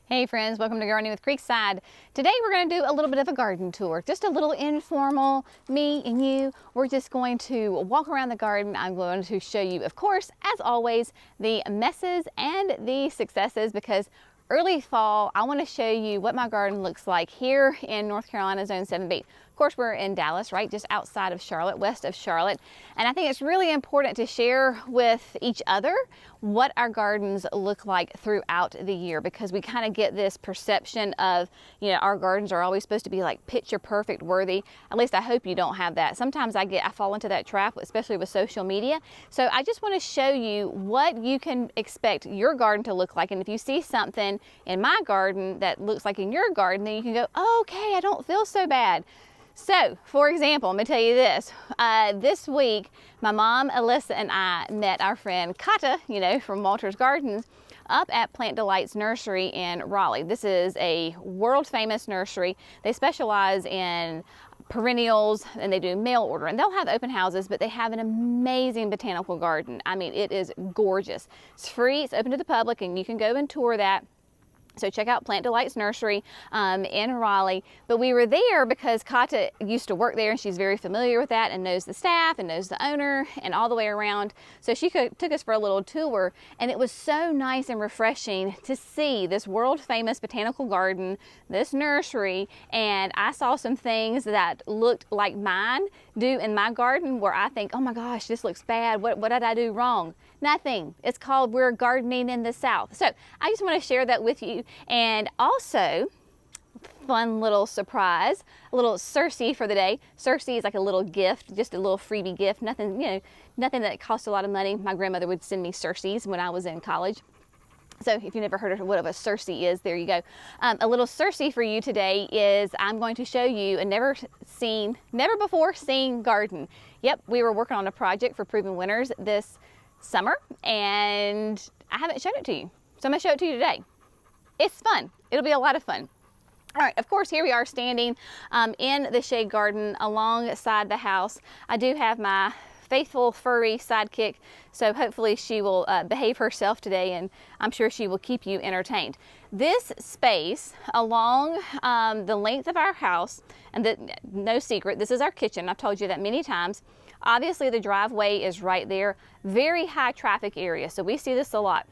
Hey friends, welcome to Gardening with Creekside. Today we're going to do a little bit of a garden tour, just a little informal, me and you. We're just going to walk around the garden. I'm going to show you, of course, as always, the messes and the successes, because early fall, I want to show you what my garden looks like here in North Carolina, Zone 7B. Of course, we're in Dallas, right? Just outside of Charlotte, west of Charlotte. And I think it's really important to share with each other what our gardens look like throughout the year, because we kind of get this perception of, you know, our gardens are always supposed to be like picture perfect worthy. At least I hope you don't have that. Sometimes I fall into that trap, especially with social media. So I just want to show you what you can expect your garden to look like. And if you see something in my garden that looks like in your garden, then you can go, oh, okay, I don't feel so bad. So, for example, let me tell you this. This week, my mom, Alyssa, and I met our friend Kata, you know, from Walter's Gardens, up at Plant Delight's Nursery in Raleigh. This is a world famous nursery. They specialize in perennials and they do mail order, and they'll have open houses, but they have an amazing botanical garden. I mean, it is gorgeous. It's free, it's open to the public, and you can go and tour that. So check out Plant Delight's Nursery in Raleigh. But we were there because Kata used to work there, and she's very familiar with that and knows the staff and knows the owner and all the way around. So she took us for a little tour, and it was so nice and refreshing to see this world famous botanical garden, this nursery, and I saw some things that looked like mine do in my garden where I think, oh my gosh, this looks bad. What did I do wrong? Nothing. It's called We're Gardening in the South. So I just want to share that with you. And also, fun little surprise, a little Cersei for the day. Cersei is like a little gift, just a little freebie gift. Nothing, you know, nothing that costs a lot of money. My grandmother would send me Cerseis when I was in college. So if you've never heard of what a Cersei is, there you go. A little Cersei for you today is I'm going to show you a never before seen garden. Yep, we were working on a project for Proven Winners this summer, and I haven't shown it to you. So I'm gonna show it to you today. It's fun. It'll be a lot of fun. All right, of course, here we are standing in the shade garden alongside the house. I do have my faithful furry sidekick, so hopefully she will behave herself today, and I'm sure she will keep you entertained. This space along the length of our house, and no secret, this is our kitchen. I've told you that many times. Obviously, the driveway is right there. Very high traffic area, so we see this a lot.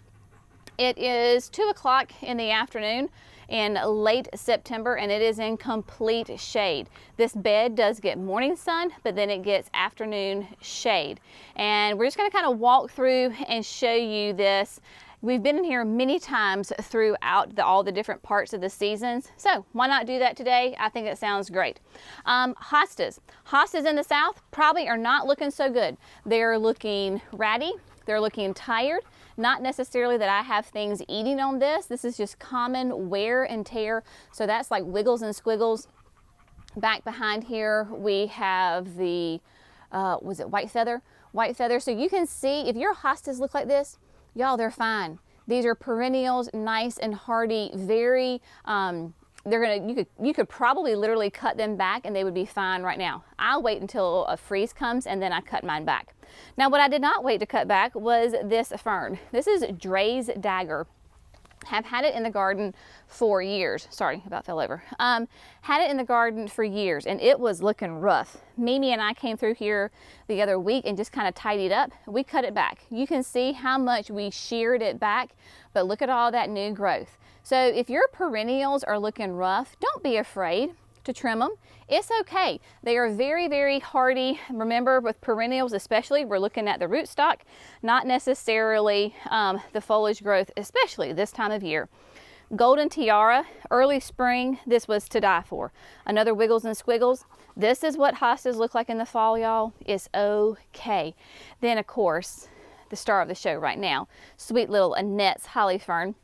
It is 2 o'clock in the afternoon in late September, and it is in complete shade. This bed does get morning sun, but then it gets afternoon shade. And we're just going to kind of walk through and show you this. We've been in here many times throughout all the different parts of the seasons, so why not do that today? I think it sounds great. Hostas. Hostas in the south probably are not looking so good. They're looking ratty, they're looking tired. Not necessarily that I have things eating on this. This is just common wear and tear, so that's like wiggles and squiggles. Back behind here we have the, was it white feather? White feather. So you can see if your hostas look like this, y'all, they're fine. These are perennials, nice and hardy, very, you could probably literally cut them back and they would be fine right now. I'll wait until a freeze comes and then I cut mine back. Now, what I did not wait to cut back was this fern. This is Dre's Dagger. Have had it in the garden for years. Sorry, about fell over. Had it in the garden for years, and it was looking rough. Mimi and I came through here the other week and just kind of tidied up. We cut it back. You can see how much we sheared it back, but look at all that new growth. So if your perennials are looking rough, don't be afraid to trim them. It's okay. They are very, very hardy. Remember, with perennials especially, we're looking at the rootstock, not necessarily the foliage growth, especially this time of year. Golden Tiara, early spring, this was to die for. Another wiggles and squiggles. This is what hostas look like in the fall, y'all. It's okay. Then, of course, the star of the show right now, sweet little Annette's holly fern.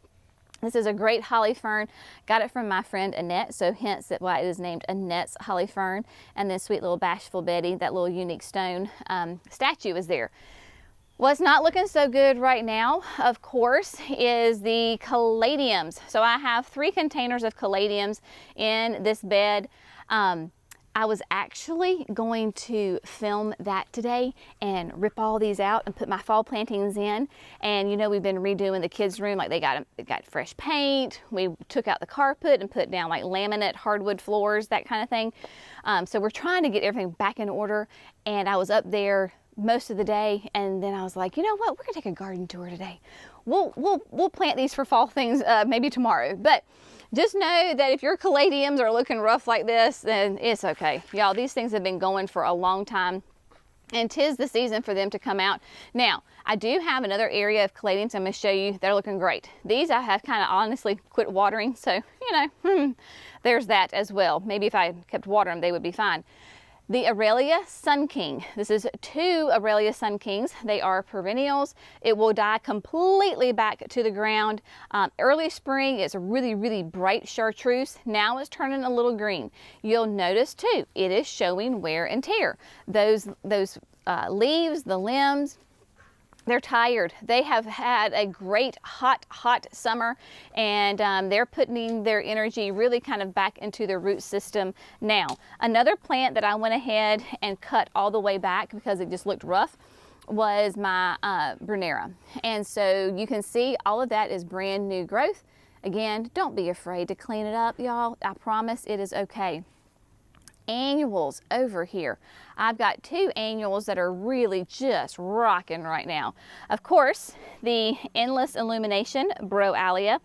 This is a great holly fern. Got it from my friend Annette, so hence that why it is named Annette's holly fern. And then sweet little Bashful Betty, that little unique stone statue is there. What's not looking so good right now, of course, is the caladiums. So I have 3 containers of caladiums in this bed. I I was actually going to film that today and rip all these out and put my fall plantings in. And you know, we've been redoing the kids' room, like they got fresh paint. We took out the carpet and put down like laminate hardwood floors, that kind of thing. So we're trying to get everything back in order. And I was up there most of the day, and then I was like, you know what, we're gonna take a garden tour today. We'll plant these for fall things maybe tomorrow, but just know that if your caladiums are looking rough like this, then it's okay. Y'all, these things have been going for a long time, and 'tis the season for them to come out. Now, I do have another area of caladiums I'm going to show you that are looking great. These I have kind of honestly quit watering, so, you know, there's that as well. Maybe if I kept watering them, they would be fine. The Aurelia Sun King. This is 2 Aurelia Sun Kings. They are perennials. It will die completely back to the ground. Early spring, it's a really, really bright chartreuse. Now it's turning a little green. You'll notice too, it is showing wear and tear. Those leaves, the limbs, they're tired. They have had a great hot summer, and they're putting their energy really kind of back into their root system now. Another plant that I went ahead and cut all the way back because it just looked rough was my Brunera. And so you can see all of that is brand new growth. Again, don't be afraid to clean it up, y'all. I promise it is okay. Annuals over here. I've got 2 annuals that are really just rocking right now. Of course, the Endless Illumination Broalia,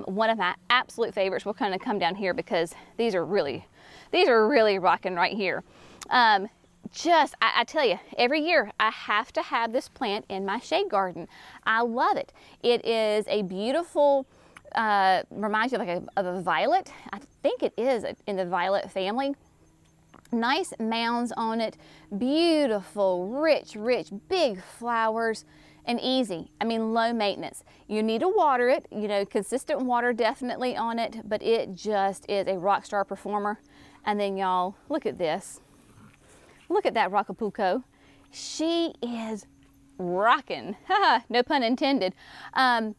one of my absolute favorites. We'll kind of come down here because these are really rocking right here. I tell you, every year I have to have this plant in my shade garden. I love it. It is a beautiful, reminds you of a violet. I think it is in the violet family. Nice mounds on it, beautiful, rich, big flowers, and easy. I mean, low maintenance. You need to water it, you know, consistent water definitely on it, but it just is a rock star performer. And then y'all, look at this. Look at that Rocapuco. She is rocking, no pun intended. I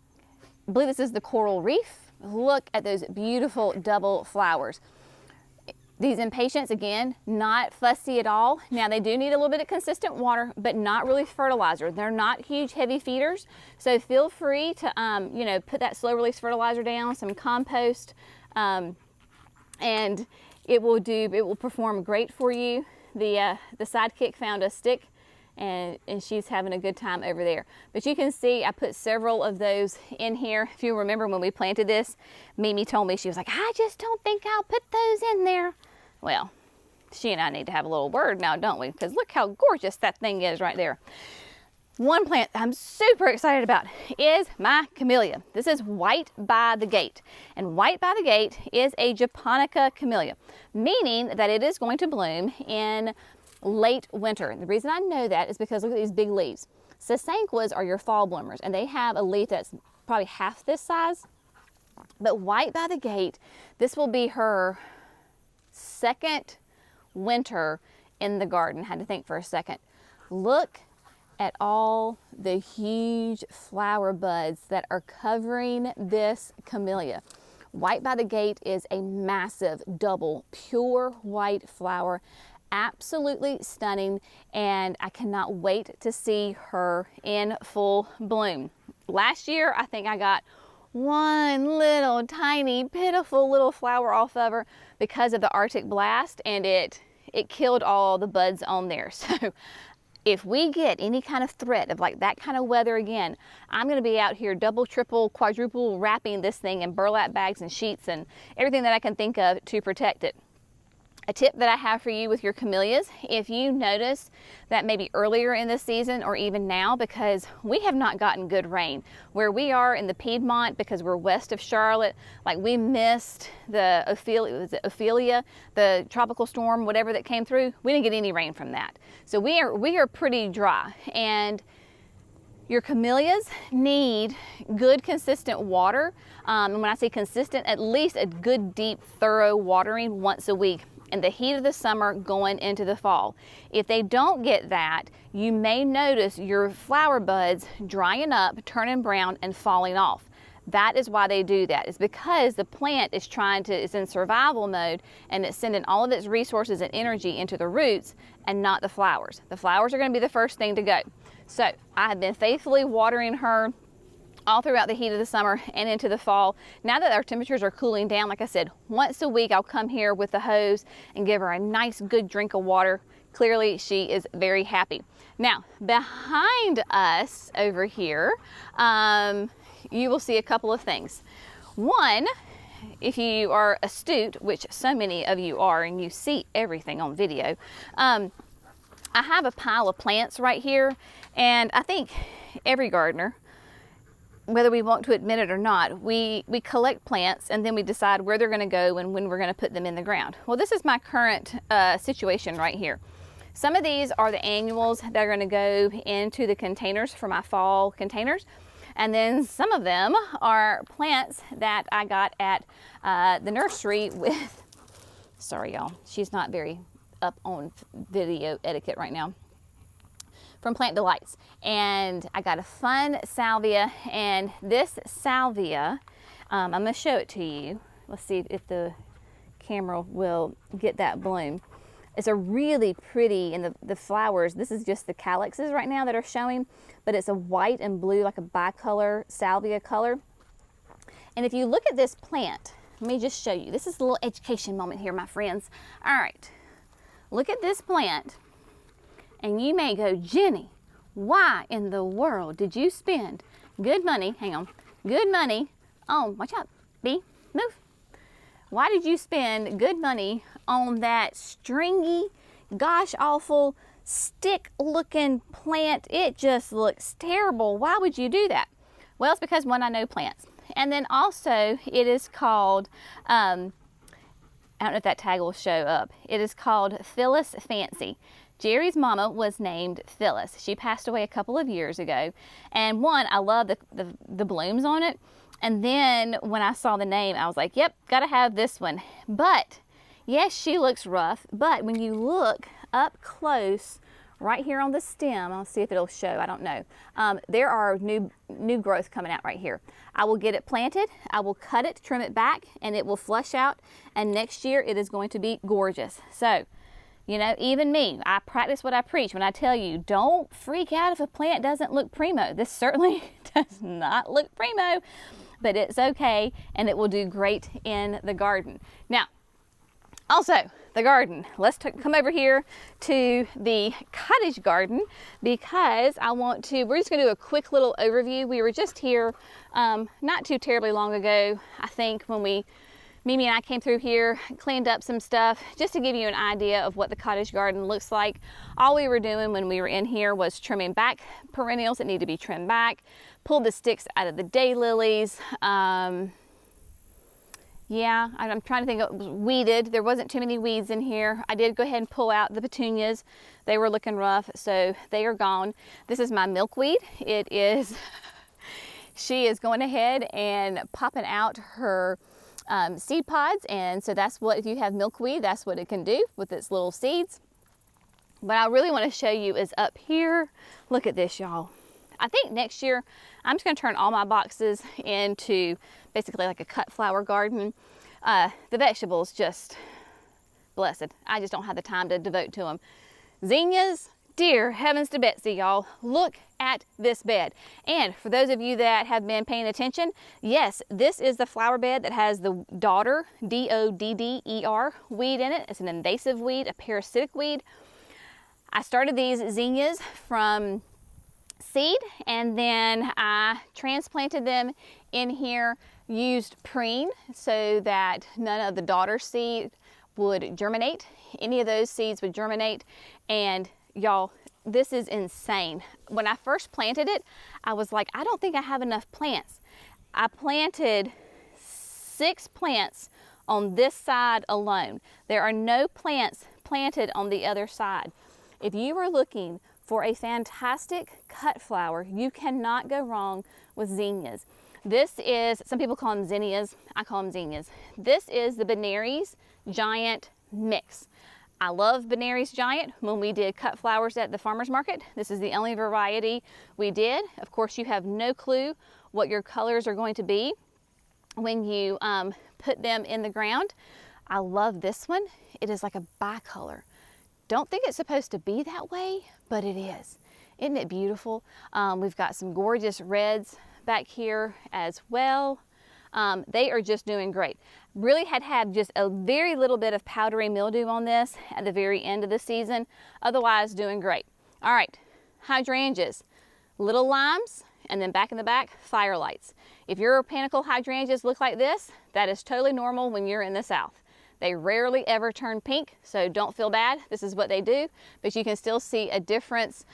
believe this is the coral reef. Look at those beautiful double flowers. These impatiens, again, not fussy at all. Now, they do need a little bit of consistent water, but not really fertilizer. They're not huge, heavy feeders. So feel free to, you know, put that slow release fertilizer down, some compost, and it will perform great for you. The sidekick found a stick, and she's having a good time over there. But you can see I put several of those in here. If you remember when we planted this, Mimi told me, she was like, I just don't think I'll put those in there. Well, she and I need to have a little word now, don't we? Because look how gorgeous that thing is right there. One plant I'm super excited about is my camellia. This is White by the Gate. And White by the Gate is a Japonica camellia, meaning that it is going to bloom in late winter. The reason I know that is because look at these big leaves. Sasanquas are your fall bloomers, and they have a leaf that's probably half this size. But White by the Gate, this will be her 2nd winter in the garden. Had to think for a second. Look at all the huge flower buds that are covering this camellia. White by the Gate is a massive double pure white flower. Absolutely stunning, and I cannot wait to see her in full bloom. Last year, I think I got one little tiny pitiful little flower off of her because of the Arctic blast, and it killed all the buds on there. So if we get any kind of threat of like that kind of weather again, I'm going to be out here double, triple, quadruple wrapping this thing in burlap bags and sheets and everything that I can think of to protect it. A tip that I have for you with your camellias, if you notice that maybe earlier in the season or even now, because we have not gotten good rain. Where we are in the Piedmont, because we're west of Charlotte, like we missed the Ophelia, the tropical storm, whatever that came through. We didn't get any rain from that. So we are pretty dry, and your camellias need good, consistent water. And when I say consistent, at least a good, deep, thorough watering once a week in the heat of the summer going into the fall. If they don't get that, you may notice your flower buds drying up, turning brown, and falling off. That is why they do that. It's because the plant is is in survival mode, and it's sending all of its resources and energy into the roots and not the flowers. The flowers are going to be the first thing to go. So I have been faithfully watering her all throughout the heat of the summer and into the fall. Now that our temperatures are cooling down, like I said, once a week I'll come here with the hose and give her a nice good drink of water. Clearly she is very happy. Now behind us over here, you will see a couple of things. One, if you are astute, which so many of you are and you see everything on video, I have a pile of plants right here, and I think every gardener, whether we want to admit it or not, we collect plants and then we decide where they're going to go and when we're going to put them in the ground. Well, this is my current situation right here. Some of these are the annuals that are going to go into the containers for my fall containers. And then some of them are plants that I got at the nursery with, sorry y'all, she's not very up on video etiquette right now, from Plant Delights. And I got a fun salvia, and this salvia, I'm going to show it to you. Let's see if the camera will get that bloom. It's a really pretty, and the flowers, this is just the calyxes right now that are showing, but it's a white and blue, like a bicolor salvia color. And if you look at this plant, let me just show you. This is a little education moment here, my friends. All right, look at this plant. And you may go, Jenny, why in the world did you spend good money, hang on, good money on, watch out, bee, move. Why did you spend good money on that stringy, gosh awful, stick looking plant? It just looks terrible. Why would you do that? Well, it's because one, I know plants. And then also it is called, I don't know if that tag will show up. It is called Phyllis Fancy. Jerry's mama was named Phyllis. She passed away a couple of years ago. And one, I love the blooms on it. And then when I saw the name, I was like, yep, gotta have this one. But yes, she looks rough, but when you look up close, right here on the stem, I'll see if it'll show, I don't know. There are new growth coming out right here. I will get it planted, I will cut it, trim it back, and it will flush out. And next year it is going to be gorgeous. So, you know, even me, I practice what I preach when I tell you, don't freak out if a plant doesn't look primo. This certainly does not look primo, but it's okay, and it will do great in the garden. Now, also, the garden. Let's come over here to the cottage garden, because we're just gonna do a quick little overview. We were just here not too terribly long ago, I think, when Mimi and I came through here, cleaned up some stuff, just to give you an idea of what the cottage garden looks like. All we were doing when we were in here was trimming back perennials that need to be trimmed back, pulled the sticks out of the daylilies. Yeah, I'm trying to think, it was weeded. There wasn't too many weeds in here. I did go ahead and pull out the petunias. They were looking rough, so they are gone. This is my milkweed. It is, she is going ahead and popping out her seed pods, and so that's what, if you have milkweed, that's what it can do with its little seeds. What I really want to show you is up here. Look at this, y'all. I think next year I'm just going to turn all my boxes into basically like a cut flower garden. The vegetables, just blessed. I just don't have the time to devote to them. Zinnias, dear heavens to Betsy, y'all. Look at this bed. And for those of you that have been paying attention, yes, this is the flower bed that has the dodder, D-O-D-D-E-R, weed in it. It's an invasive weed, a parasitic weed. I started these zinnias from seed, and then I transplanted them in here, used preen so that none of the daughter seed would germinate. Any of those seeds would germinate, and y'all, this is insane. When I first planted it, I was like, I don't think I have enough plants. I planted 6 plants on this side alone. There are no plants planted on the other side. If you are looking for a fantastic cut flower, you cannot go wrong with zinnias. This is, some people call them zinnias, I call them zinnias. This is the Benary's Giant Mix. I love Benary's Giant. When we did cut flowers at the farmer's market, this is the only variety we did. Of course, you have no clue what your colors are going to be when you put them in the ground. I love this one. It is like a bicolor. Don't think it's supposed to be that way, but it is. Isn't it beautiful? We've got some gorgeous reds back here as well. They are just doing great. Really had just a very little bit of powdery mildew on this at the very end of the season. Otherwise, doing great. All right, hydrangeas, little limes, and then back in the back, firelights. If your panicle hydrangeas look like this, that is totally normal when you're in the South. They rarely ever turn pink, so don't feel bad. This is what they do, but you can still see a difference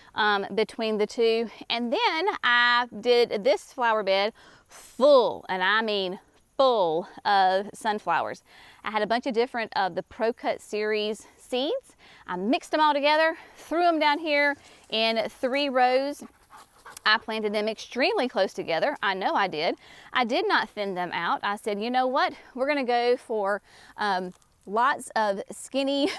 between the two. And then I did this flower bed full, and I mean full of sunflowers. I had a bunch of different of the Pro Cut series seeds. I mixed them all together, threw them down here in 3 rows. I planted them extremely close together. I know I did. I did not thin them out. I said, you know what? We're gonna go for lots of skinny,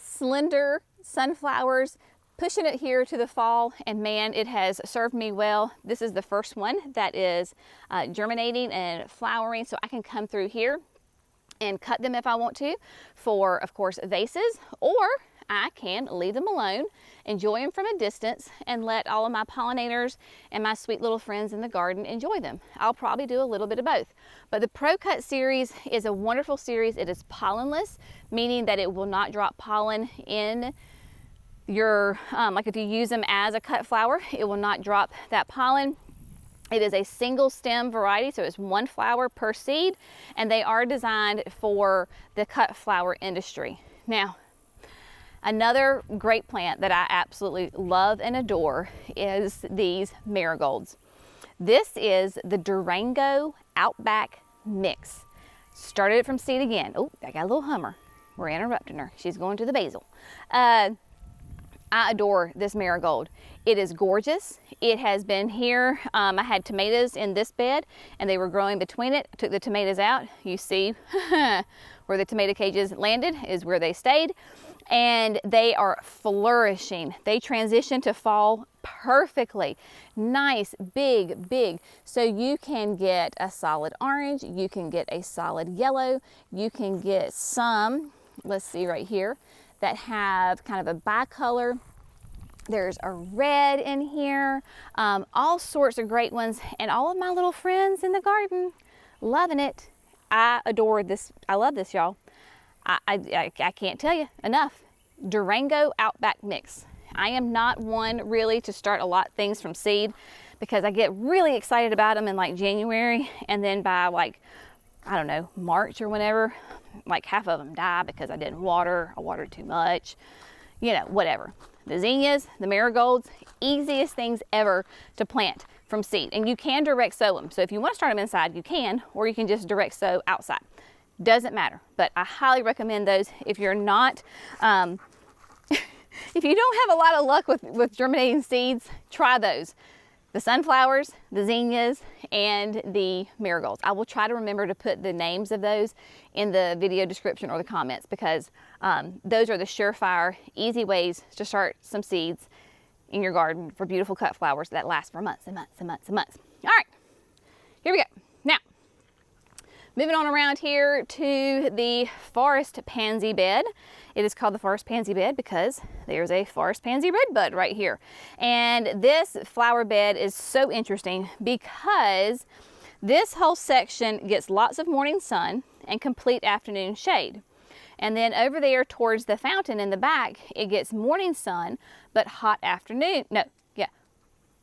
slender sunflowers, pushing it here to the fall, and man, it has served me well. This is the first one that is germinating and flowering, so I can come through here and cut them if I want to for, of course, vases, or I can leave them alone, enjoy them from a distance, and let all of my pollinators and my sweet little friends in the garden enjoy them. I'll probably do a little bit of both. But the Pro Cut series is a wonderful series. It is pollenless, meaning that it will not drop pollen in your, like if you use them as a cut flower, it will not drop that pollen. It is a single stem variety, so it's 1 flower per seed, and they are designed for the cut flower industry. Now, another great plant that I absolutely love and adore is these marigolds. This is the Durango Outback Mix. Started it from seed again. Oh, I got a little hummer. We're interrupting her. She's going to the basil. I adore this marigold. It is gorgeous. It has been here. I had tomatoes in this bed and they were growing between it. I took the tomatoes out. You see where the tomato cages landed is where they stayed. And they are flourishing. They transition to fall perfectly. Nice, big. So you can get a solid orange, you can get a solid yellow, you can get some, let's see right here, that have kind of a bicolor. There's a red in here, all sorts of great ones, and all of my little friends in the garden loving it. I adore this. I love this, y'all. I can't tell you enough. Durango Outback Mix. I am not one really to start a lot of things from seed because I get really excited about them in like January, and then by like, I don't know, March or whenever, like half of them die because I didn't water, I watered too much, you know, whatever. The zinnias, the marigolds, easiest things ever to plant from seed. And you can direct sow them. So if you want to start them inside, you can, or you can just direct sow outside. Doesn't matter, but I highly recommend those. If you're not, if you don't have a lot of luck with germinating seeds, try those. The sunflowers, the zinnias, and the marigolds. I will try to remember to put the names of those in the video description or the comments because those are the surefire, easy ways to start some seeds in your garden for beautiful cut flowers that last for months and months and months and months. All right, here we go. Now, moving on around here to the forest pansy bed. It is called the forest pansy bed because there's a forest pansy redbud right here. And this flower bed is so interesting because this whole section gets lots of morning sun and complete afternoon shade. And then over there towards the fountain in the back, it gets morning sun, but hot afternoon. No, yeah,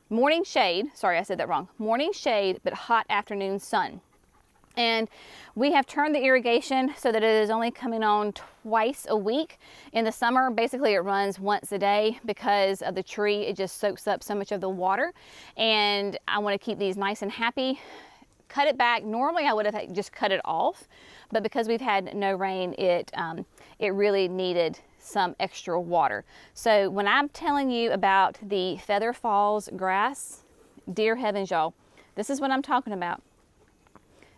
morning shade. Sorry, I said that wrong. Morning shade, but hot afternoon sun. And we have turned the irrigation so that it is only coming on twice a week. In the summer, basically it runs once a day because of the tree. It just soaks up so much of the water. And I want to keep these nice and happy. Cut it back. Normally I would have just cut it off, but because we've had no rain, it really needed some extra water. So when I'm telling you about the Feather Falls grass, dear heavens, y'all, this is what I'm talking about.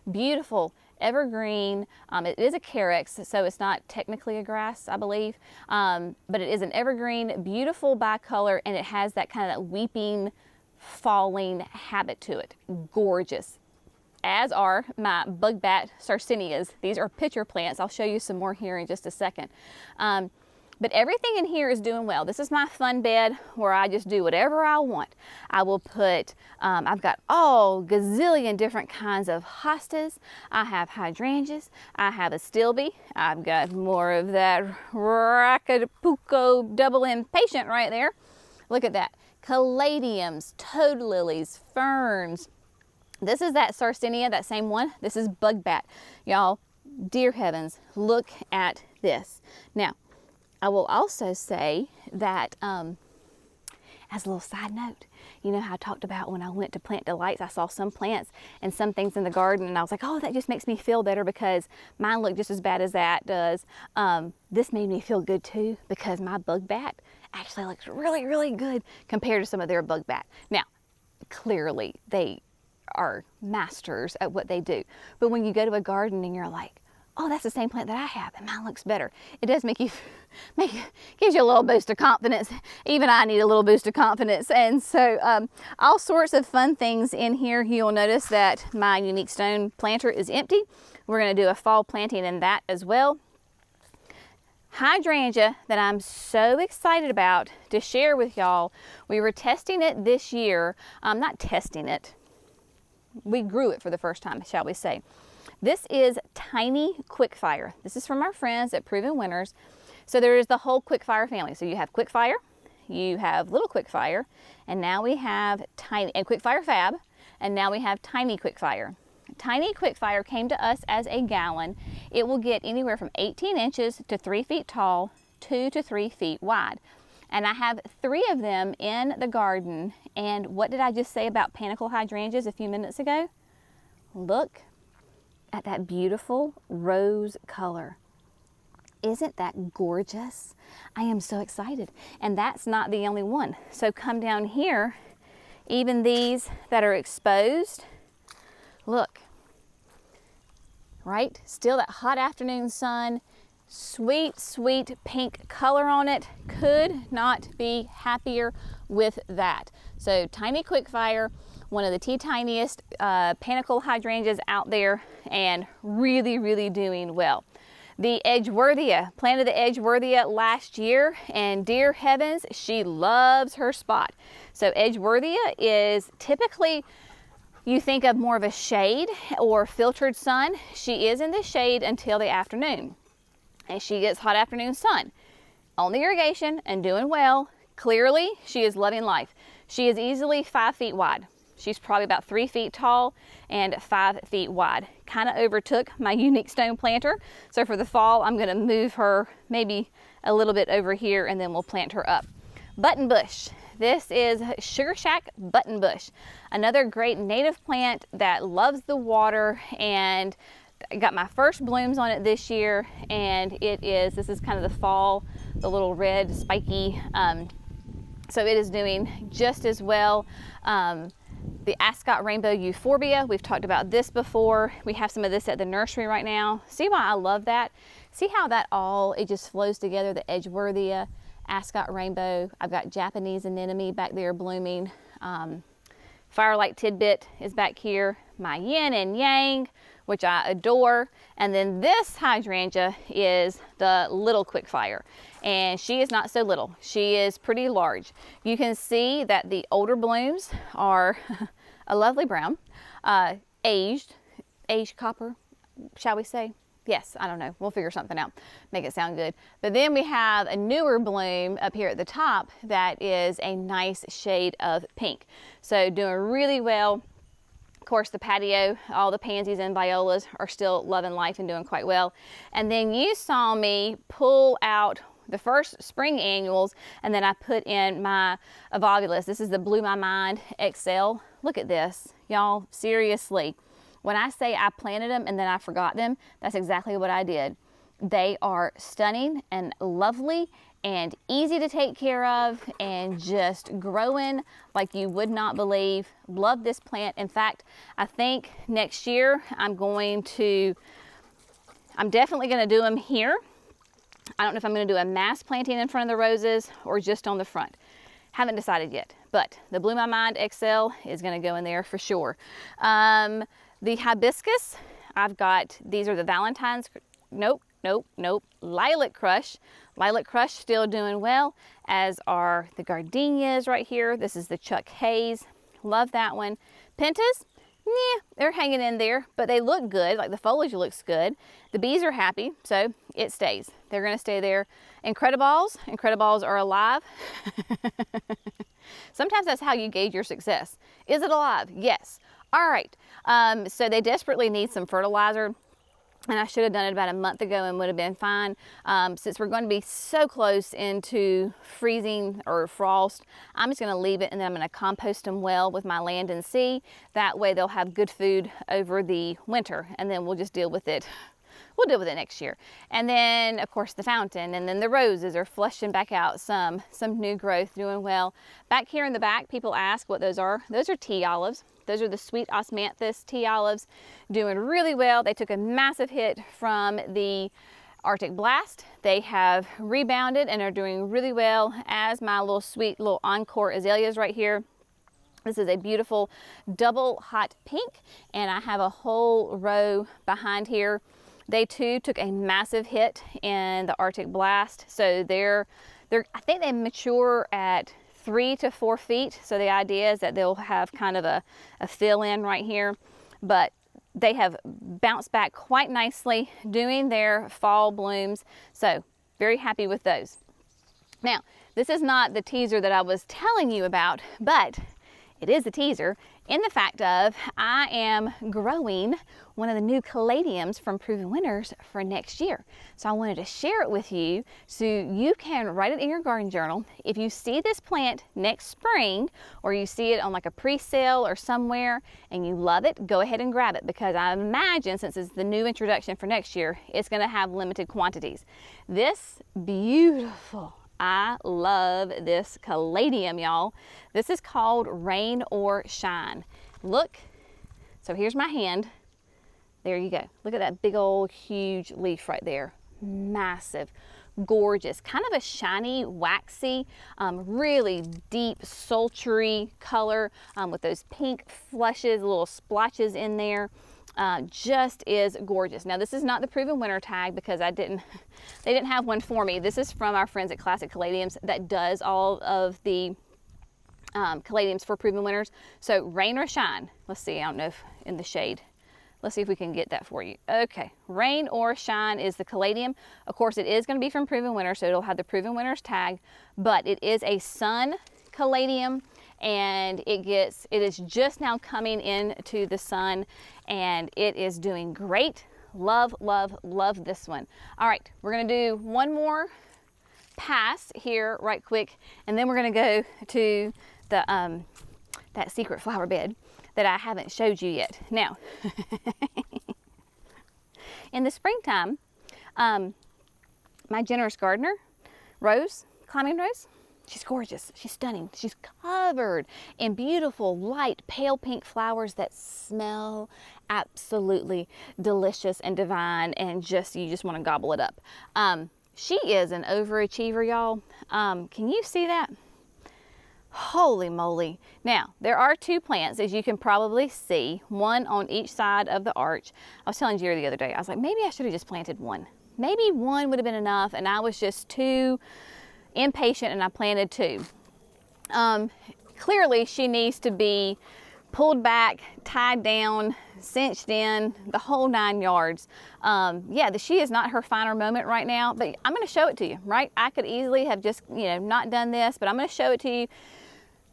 Beautiful, evergreen. It is a carex, so it's not technically a grass, I believe, but it is an evergreen, beautiful bicolor, and it has that kind of that weeping, falling habit to it. Gorgeous. As are my bug bat sarcinias. These are pitcher plants. I'll show you some more here in just a second. But everything in here is doing well. This is my fun bed where I just do whatever I want. I will put, I've got all gazillion different kinds of hostas. I have hydrangeas. I have a stilby. I've got more of that Racapuco double impatient right there. Look at that. Caladiums, toad lilies, ferns. This is that sarcinia, that same one. This is bug bat. Y'all, dear heavens, look at this. Now, I will also say that, as a little side note, you know how I talked about when I went to Plant Delights, I saw some plants and some things in the garden, and I was like, oh, that just makes me feel better because mine look just as bad as that does. This made me feel good too because my bug bat actually looks really, really good compared to some of their bug bat. Now, clearly, they are masters at what they do. But when you go to a garden and you're like, oh, that's the same plant that I have and mine looks better, it does make you, gives you a little boost of confidence. Even I need a little boost of confidence. And so all sorts of fun things in here. You'll notice that my unique stone planter is empty. We're going to do a fall planting in that as well. Hydrangea that I'm so excited about to share with y'all. We were testing it this year. Not testing it. We grew it for the first time, shall we say. This is Tiny Quickfire. This is from our friends at Proven Winners. So there is the whole Quickfire family. So you have Quickfire, you have Little Quickfire, and now we have Tiny, and Quickfire Fab, and now we have Tiny Quickfire. Tiny Quickfire came to us as a gallon. It will get anywhere from 18 inches to 3 feet tall, 2 to 3 feet wide. And I have 3 of them in the garden. And what did I just say about panicle hydrangeas a few minutes ago? Look at that beautiful rose color. Isn't that gorgeous? I am so excited. And that's not the only one. So come down here, even these that are exposed, look, right? Still that hot afternoon sun. Sweet, sweet pink color on it. Could not be happier with that. So Tiny Quickfire, one of the tiniest panicle hydrangeas out there, and really, really doing well. The Edgeworthia, planted the Edgeworthia last year, and dear heavens, she loves her spot. So Edgeworthia is typically, you think of more of a shade or filtered sun. She is in the shade until the afternoon. And she gets hot afternoon sun on the irrigation and doing well. Clearly, she is loving life. She is easily 5 feet wide. She's probably about 3 feet tall and 5 feet wide. Kind of overtook my unique stone planter. So for the fall, I'm going to move her maybe a little bit over here and then we'll plant her up. Button bush. This is Sugar Shack button bush. Another great native plant that loves the water, and I got my first blooms on it this year, and this is kind of the fall, the little red spiky, so it is doing just as well. The Ascot Rainbow Euphorbia, we've talked about this before. We have some of this at the nursery right now. See why I love that? See how that it just flows together, the Edgeworthia, Ascot Rainbow. I've got Japanese anemone back there blooming. Firelight Tidbit is back here. My yin and yang, which I adore. And then this hydrangea is the Little Quickfire. And she is not so little. She is pretty large. You can see that the older blooms are a lovely brown, aged copper, shall we say? Yes, I don't know. We'll figure something out. Make it sound good. But then we have a newer bloom up here at the top that is a nice shade of pink. So doing really well. Of course, the patio, all the pansies and violas are still loving life and doing quite well. And then you saw me pull out the first spring annuals, and then I put in my evolvulus. This is the Blew My Mind XL. Look at this, y'all, seriously. When I say I planted them and then I forgot them, that's exactly what I did. They are stunning and lovely, and easy to take care of and just growing like you would not believe. Love this plant. In fact, I think next year I'm definitely going to do them here. I don't know if I'm going to do a mass planting in front of the roses or just on the front. Haven't decided yet, but the Bloom My Mind XL is going to go in there for sure. The hibiscus, I've got, these are the Valentine's, nope, Lilac Crush. Lilac Crush still doing well, as are the gardenias right here. This is the Chuck Hayes. Love that one. Pentas, yeah, they're hanging in there, but they look good. Like the foliage looks good. The bees are happy, so it stays. They're going to stay there. Incrediballs are alive. Sometimes that's how you gauge your success. Is it alive? Yes. All right. So they desperately need some fertilizer. And I should have done it about a month ago and would have been fine. Since we're going to be so close into freezing or frost, I'm just going to leave it, and then I'm going to compost them well with my Land and Sea. That way they'll have good food over the winter, and then we'll just deal with it. We'll deal with it next year. And then, of course, the fountain, and then the roses are flushing back out some new growth, doing well. Back here in the back, people ask what those are. Those are tea olives. Those are the sweet osmanthus tea olives, doing really well. They took a massive hit from the Arctic blast. They have rebounded and are doing really well, as my little sweet little encore azaleas right here. This is a beautiful double hot pink, and I have a whole row behind here. They too took a massive hit in the Arctic blast, so I think they mature at 3 to 4 feet. So the idea is that they'll have kind of a fill in right here, but they have bounced back quite nicely, doing their fall blooms. So very happy with those. Now, this is not the teaser that I was telling you about, but it is a teaser in the fact of I am growing one of the new caladiums from Proven Winners for next year. So I wanted to share it with you so you can write it in your garden journal. If you see this plant next spring, or you see it on like a pre-sale or somewhere and you love it, go ahead and grab it, because I imagine, since it's the new introduction for next year, it's going to have limited quantities. This beautiful, I love this caladium, y'all. This is called Rain or Shine. Look, so here's my hand. There you go. Look at that big old huge leaf right there. Massive, gorgeous, kind of a shiny, waxy, really deep, sultry color with those pink flushes, little splotches in there. Just is gorgeous. Now, this is not the Proven Winner tag, because they didn't have one for me. This is from our friends at Classic Caladiums that does all of the caladiums for Proven Winners. So Rain or Shine. Let's see, I don't know if in the shade. Let's see if we can get that for you. Okay, Rain or Shine is the caladium. Of course, it is going to be from Proven Winner, so it'll have the Proven Winners tag, but it is a sun caladium, and it is just now coming into the sun, and it is doing great. Love, love, love this one. All right, we're going to do one more pass here right quick, and then we're going to go to the that secret flower bed that I haven't showed you yet. Now, in the springtime, my generous gardener, Rose, climbing Rose, she's gorgeous, she's stunning. She's covered in beautiful, light, pale pink flowers that smell absolutely delicious and divine, and you just want to gobble it up. She is an overachiever, y'all. Can you see that? Holy moly. Now, there are 2 plants, as you can probably see, one on each side of the arch. I was telling Jerry the other day, I was like, maybe I should have just planted one. Maybe one would have been enough, and I was just too impatient, and I planted 2. Clearly, she needs to be pulled back, tied down, cinched in, the whole 9 yards. Yeah, she is not her finer moment right now, but I'm going to show it to you, right? I could easily have just, not done this, but I'm going to show it to you,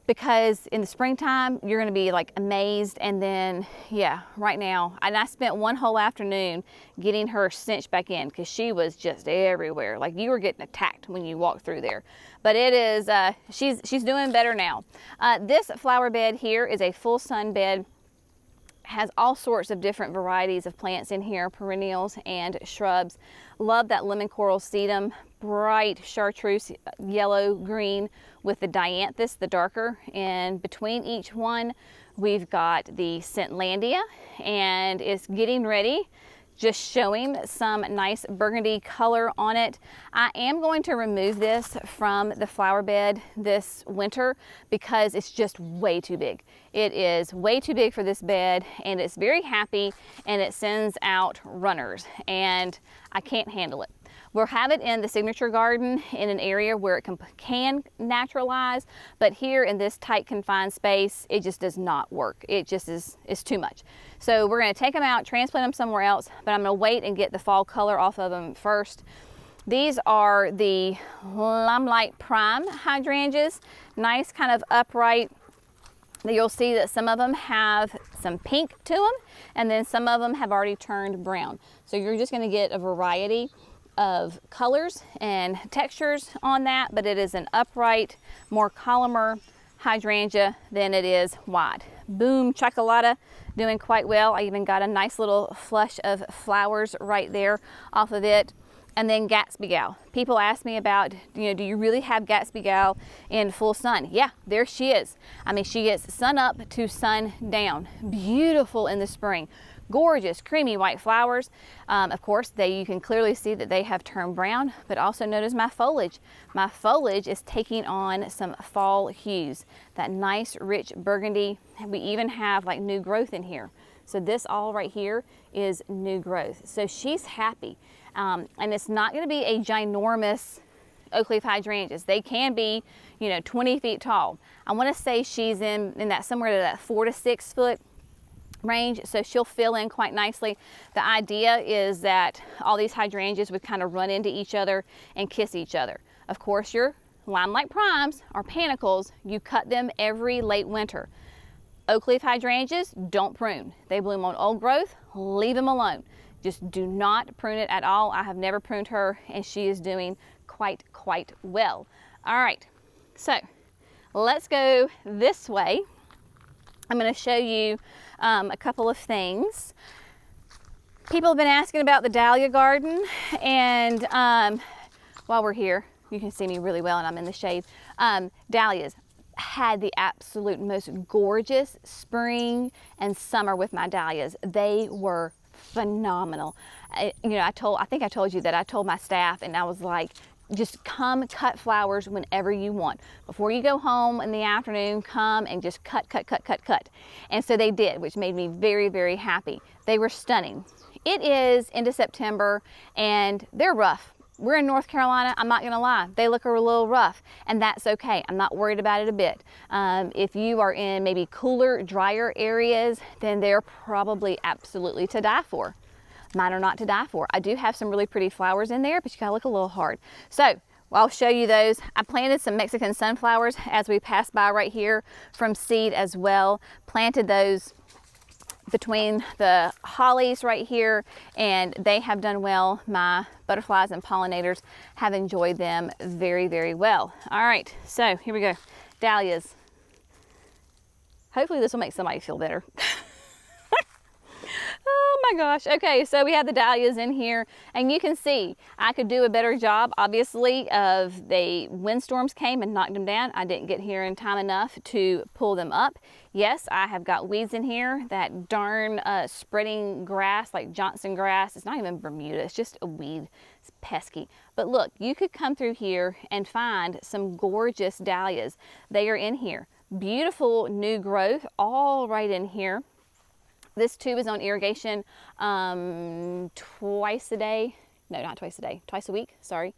because in the springtime, you're going to be like amazed. And then, yeah, right now, and I spent one whole afternoon getting her cinched back in, because she was just everywhere. Like, you were getting attacked when you walked through there. But it is, she's doing better now. This flower bed here is a full sun bed. has all sorts of different varieties of plants in here, perennials and shrubs. Love that lemon coral sedum, bright chartreuse yellow green with the dianthus, the darker. And between each one, we've got the Scentlandia, and it's getting ready, just showing some nice burgundy color on it. I am going to remove this from the flower bed this winter because it's just way too big. It is way too big for this bed, and it's very happy, and it sends out runners, and I can't handle it. We'll have it in the signature garden in an area where it can naturalize, but here in this tight confined space, it just does not work. It just is too much. So we're gonna take them out, transplant them somewhere else, but I'm gonna wait and get the fall color off of them first. These are the Limelight Prime hydrangeas, nice kind of upright. You'll see that some of them have some pink to them, and then some of them have already turned brown. So you're just gonna get a variety of colors and textures on that, but it is an upright, more columnar hydrangea than it is wide. Boom Chocolata, doing quite well. I even got a nice little flush of flowers right there off of it. And then Gatsby Gal. People ask me about, do you really have Gatsby Gal in full sun? Yeah, there she is. I mean, she gets sun up to sun down. Beautiful in the spring. Gorgeous, creamy white flowers. Of course, you can clearly see that they have turned brown, but also notice my foliage. My foliage is taking on some fall hues, that nice, rich burgundy. We even have like new growth in here. So this all right here is new growth. So she's happy. And it's not gonna be a ginormous oak leaf hydrangeas. They can be, 20 feet tall. I wanna say she's in that somewhere to that 4 to 6 foot range, so she'll fill in quite nicely. The idea is that all these hydrangeas would kind of run into each other and kiss each other. Of course, your Limelight Primes or panicles, you cut them every late winter. Oak leaf hydrangeas, don't prune. They bloom on old growth, leave them alone. Just do not prune it at all. I have never pruned her, and she is doing quite well. All right, so let's go this way. I'm going to show you a couple of things. People have been asking about the Dalia Garden, and while we're here, you can see me really well and I'm in the shade. Dalias. Had the absolute most gorgeous spring and summer with my dahlias. They were phenomenal. I think I told you that I told my staff, and I was like, just come cut flowers whenever you want. Before you go home in the afternoon, come and just cut. And so they did, which made me very happy. They were stunning. It is into September, and they're rough. We're in North Carolina, I'm not gonna lie, they look a little rough, and that's okay. I'm not worried about it a bit. If you are in maybe cooler, drier areas, then they're probably absolutely to die for. Mine are not to die for. I do have some really pretty flowers in there, but you gotta look a little hard. So I'll show you those. I planted some Mexican sunflowers as we passed by right here from seed as well. Planted those between the hollies right here, and they have done well. My butterflies and pollinators have enjoyed them very well. All right, so here we go. Dahlias. Hopefully this will make somebody feel better. Oh my gosh. Okay, so we have the dahlias in here, and you can see I could do a better job, obviously, of the windstorms came and knocked them down. I didn't get here in time enough to pull them up. Yes, I have got weeds in here, that darn spreading grass like Johnson grass. It's not even Bermuda, it's just a weed. It's pesky. But look, you could come through here and find some gorgeous dahlias. They are in here. Beautiful new growth all right in here. This tube is on irrigation twice a day. No, not twice a day, twice a week, sorry.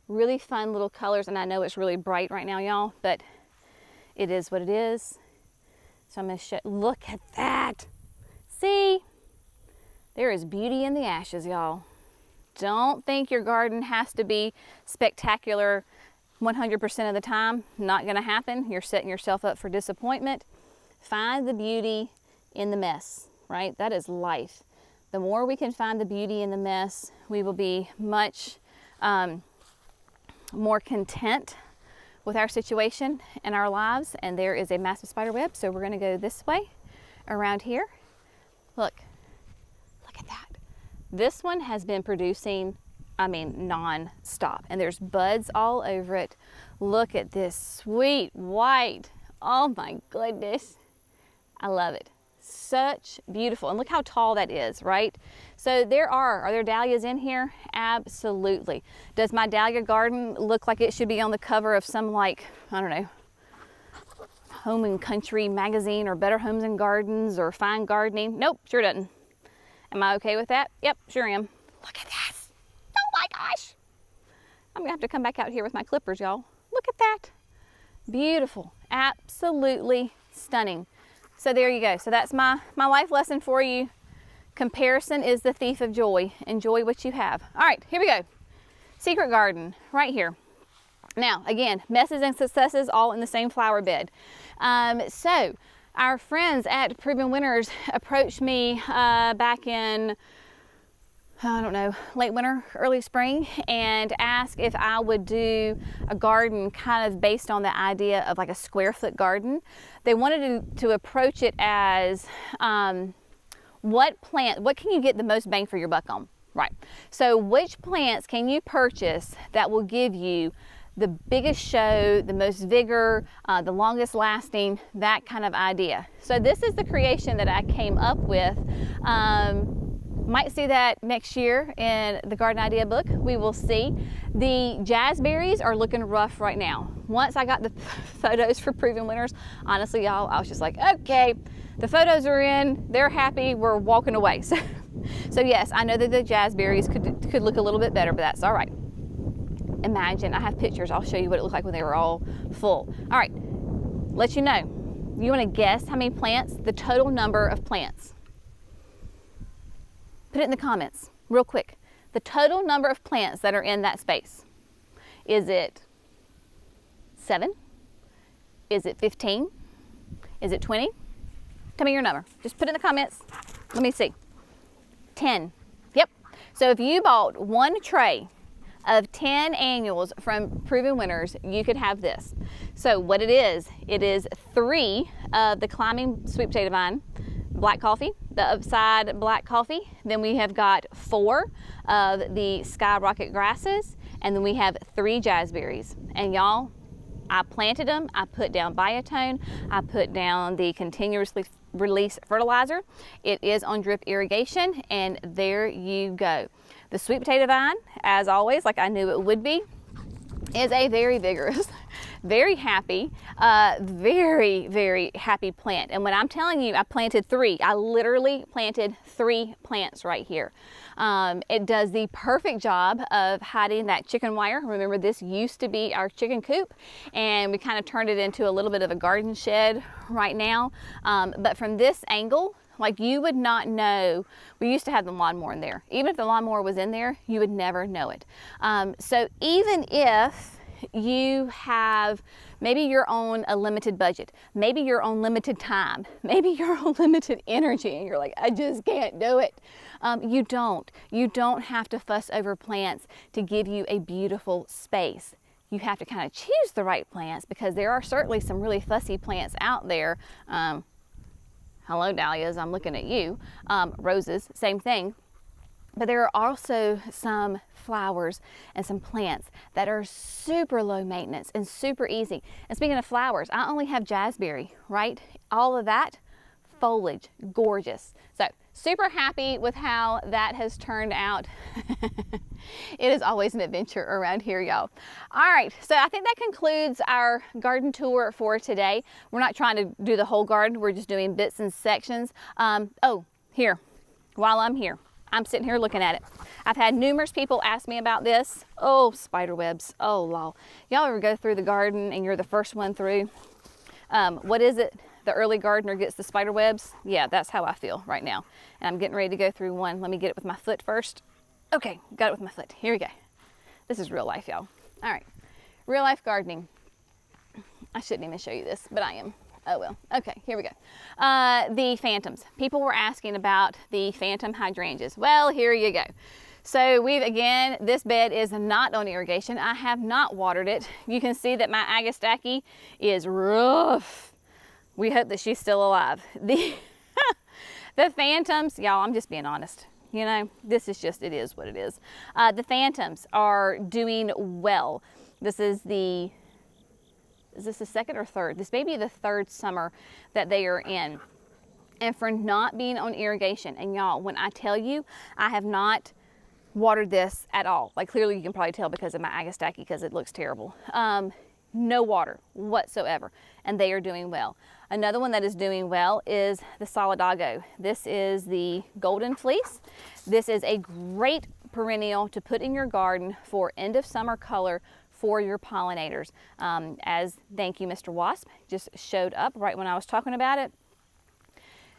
Really fun little colors, and I know it's really bright right now, y'all, but it is what it is. So I'm gonna show, look at that. See, there is beauty in the ashes, y'all. Don't think your garden has to be spectacular 100% of the time. Not gonna happen. You're setting yourself up for disappointment. Find the beauty in the mess, right? That is life. The more we can find the beauty in the mess, we will be much more content with our situation and our lives. And there is a massive spider web, so we're gonna go this way around here. Look at that. This one has been producing, I mean, non-stop, and there's buds all over it. Look at this sweet white. Oh my goodness. I love it. Such beautiful, and look how tall that is, right? So are there dahlias in here? Absolutely. Does my Dalia Garden look like it should be on the cover of some, like, I don't know, Home and Country magazine, or Better Homes and Gardens, or Fine Gardening? Nope, sure doesn't. Am I okay with that? Yep, sure am. Look at this. Oh my gosh. I'm gonna have to come back out here with my clippers, y'all. Look at that. Beautiful, absolutely stunning. So there you go. So that's my life lesson for you. Comparison is the thief of joy. Enjoy what you have. All right, here we go. Secret garden, right here. Now, again, messes and successes all in the same flower bed. So our friends at Proven Winners approached me back in, I don't know, late winter, early spring, and asked if I would do a garden kind of based on the idea of like a square foot garden. They wanted to approach it as what can you get the most bang for your buck on? Right. So which plants can you purchase that will give you the biggest show, the most vigor, the longest lasting, that kind of idea. So this is the creation that I came up with. Might see that next year in the garden idea book. We will see. The jazzberries are looking rough right now. Once I got the photos for Proven Winners, honestly, y'all, I was just like, okay, the photos are in, they're happy, we're walking away. So yes, I know that the jazzberries could look a little bit better, but that's all right. Imagine, I have pictures, I'll show you what it looked like when they were all full. All right, let you know. You want to guess how many plants? The total number of plants. Put it in the comments, real quick. The total number of plants that are in that space. Is it 7? Is it 15? Is it 20? Tell me your number. Just put it in the comments. Let me see. 10. Yep. So if you bought one tray of 10 annuals from Proven Winners, you could have this. So what it is 3 of the climbing sweet potato vine, black coffee, the upside black coffee. Then we have got 4 of the skyrocket grasses, and then we have 3 jazzberries. And y'all, I planted them, I put down biotone, I put down the continuously release fertilizer. It is on drip irrigation, and there you go. The sweet potato vine, as always, like I knew it would be, is a very vigorous, very happy, very, very happy plant. And when I'm telling you, I planted 3. I literally planted 3 plants right here. It does the perfect job of hiding that chicken wire. Remember, this used to be our chicken coop, and we kind of turned it into a little bit of a garden shed right now. But from this angle, like, you would not know. We used to have the lawnmower in there. Even if the lawnmower was in there, you would never know it. So even if you have maybe your own a limited budget, maybe your own limited time, maybe your own limited energy, and you're like, I just can't do it. You don't have to fuss over plants to give you a beautiful space. You have to kind of choose the right plants, because there are certainly some really fussy plants out there. Hello, Dalias, I'm looking at you. Roses, same thing. But there are also some flowers and some plants that are super low maintenance and super easy. And speaking of flowers, I only have jazzberry, right? All of that, foliage, gorgeous. So super happy with how that has turned out. It is always an adventure around here, y'all. All right, so I think that concludes our garden tour for today. We're not trying to do the whole garden, we're just doing bits and sections. Oh, here, while I'm here, I'm sitting here looking at it. I've had numerous people ask me about this. Oh, spider webs, oh lol. Y'all ever go through the garden and you're the first one through? What is it? The early gardener gets the spider webs? Yeah, that's how I feel right now. And I'm getting ready to go through one. Let me get it with my foot first. Okay, got it with my foot. Here we go. This is real life, y'all. All right, real life gardening. I shouldn't even show you this, but I am. Oh well. Okay, here we go. The phantoms. People were asking about the phantom hydrangeas. Well, here you go. So again, this bed is not on irrigation. I have not watered it. You can see that my Agastaki is rough. We hope that she's still alive. The phantoms, y'all, I'm just being honest. You know, this is just, it is what it is. The phantoms are doing well. This is this the second or third? This may be the third summer that they are in. And for not being on irrigation, and y'all, when I tell you, I have not watered this at all. Like clearly you can probably tell because of my agastache because it looks terrible. No water whatsoever, and they are doing well. Another one that is doing well is the Solidago. This is the golden fleece. This is a great perennial to put in your garden for end of summer color for your pollinators. As thank you, Mr. Wasp, just showed up right when I was talking about it.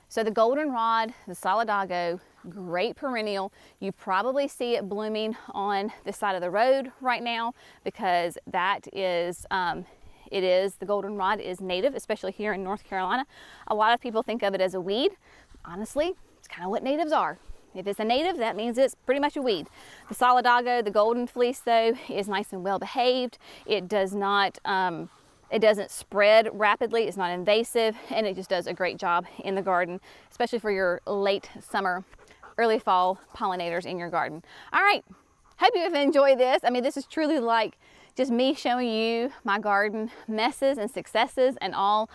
So the goldenrod, the Solidago, great perennial. You probably see it blooming on the side of the road right now because that is, the goldenrod is native, especially here in North Carolina. A lot of people think of it as a weed. Honestly, it's kind of what natives are. If it's a native, that means it's pretty much a weed. The Solidago, the golden fleece though, is nice and well behaved. It does not, it doesn't spread rapidly, it's not invasive, and it just does a great job in the garden, especially for your late summer, early fall pollinators in your garden. All right, hope you have enjoyed this. I mean, this is truly like just me showing you my garden messes and successes and all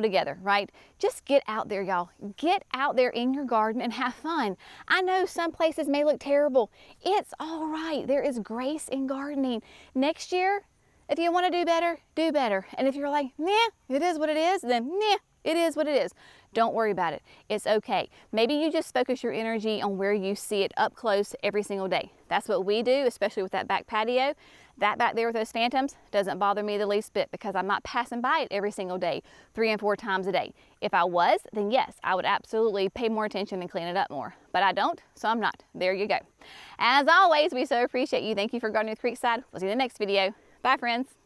together, right? Just get out there, y'all. Get out there in your garden and have fun. I know some places may look terrible. It's all right. There is grace in gardening. Next year, if you want to do better, do better. And if you're like, nah, it is what it is, then nah, it is what it is. Don't worry about it. It's okay. Maybe you just focus your energy on where you see it up close every single day. That's what we do, especially with that back patio. That back there with those phantoms doesn't bother me the least bit because I'm not passing by it every single day, 3 and 4 times a day. If I was, then yes, I would absolutely pay more attention and clean it up more. But I don't, so I'm not. There you go. As always, we so appreciate you. Thank you for gardening with Creekside. We'll see you in the next video. Bye, friends.